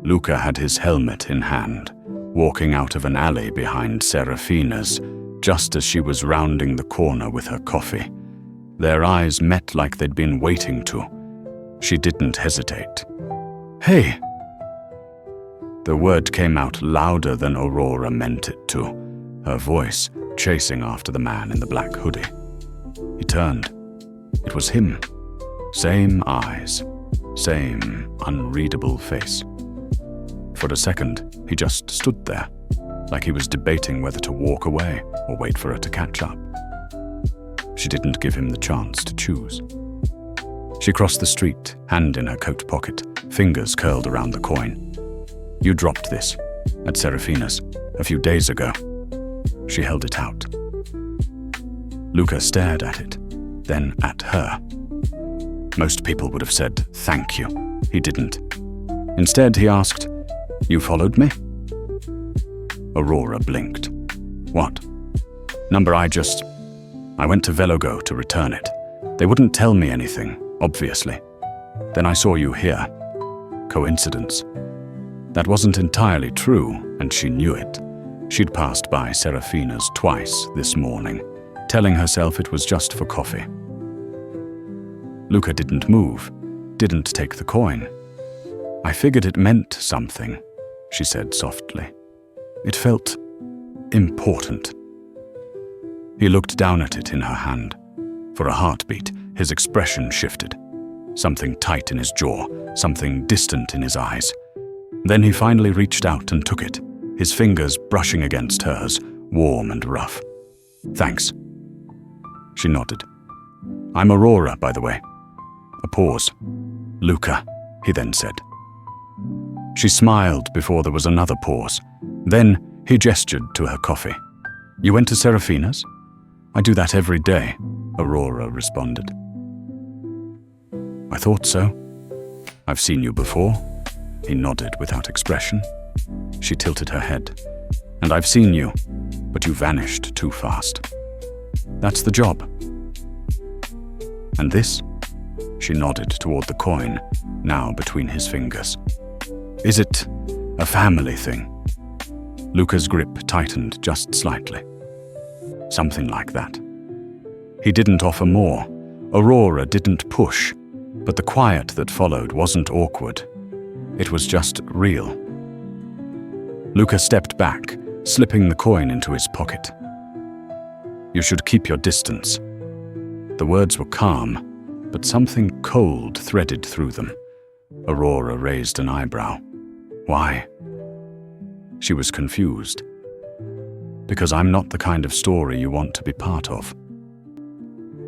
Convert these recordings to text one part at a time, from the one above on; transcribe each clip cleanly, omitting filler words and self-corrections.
Luca had his helmet in hand, walking out of an alley behind Serafina's, just as she was rounding the corner with her coffee. Their eyes met like they'd been waiting to. She didn't hesitate. "Hey!" The word came out louder than Aurora meant it to, her voice chasing after the man in the black hoodie. He turned. It was him. Same eyes, same unreadable face. For a second, he just stood there, like he was debating whether to walk away or wait for her to catch up. She didn't give him the chance to choose. She crossed the street, hand in her coat pocket, fingers curled around the coin. "You dropped this at Serafina's a few days ago." She held it out. Luca stared at it, then at her. Most people would have said, "Thank you." He didn't. Instead, he asked, "You followed me?" Aurora blinked. "What?" "Number I went to Velogo to return it. They wouldn't tell me anything, obviously. Then I saw you here. Coincidence." That wasn't entirely true, and she knew it. She'd passed by Serafina's twice this morning, telling herself it was just for coffee. Luca didn't move, didn't take the coin. "I figured it meant something," she said softly. "It felt important." He looked down at it in her hand. For a heartbeat, his expression shifted. Something tight in his jaw, something distant in his eyes. Then he finally reached out and took it, his fingers brushing against hers, warm and rough. "Thanks." She nodded. "I'm Aurora, by the way." A pause. "Luca," he then said. She smiled before there was another pause. Then he gestured to her coffee. "You went to Serafina's?" "I do that every day," Aurora responded. "I thought so. I've seen you before." He nodded without expression. She tilted her head. "And I've seen you, but you vanished too fast. That's the job." "And this?" She nodded toward the coin, now between his fingers. "Is it a family thing?" Luca's grip tightened just slightly. "Something like that." He didn't offer more. Aurora didn't push, but the quiet that followed wasn't awkward. It was just real. Luca stepped back, slipping the coin into his pocket. "You should keep your distance." The words were calm, but something cold threaded through them. Aurora raised an eyebrow. "Why?" She was confused. "Because I'm not the kind of story you want to be part of."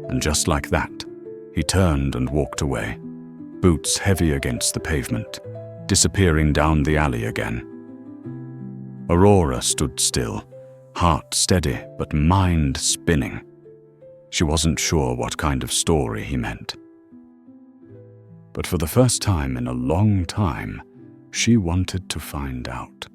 And just like that, he turned and walked away, boots heavy against the pavement, disappearing down the alley again. Aurora stood still, heart steady but mind spinning. She wasn't sure what kind of story he meant. But for the first time in a long time, she wanted to find out.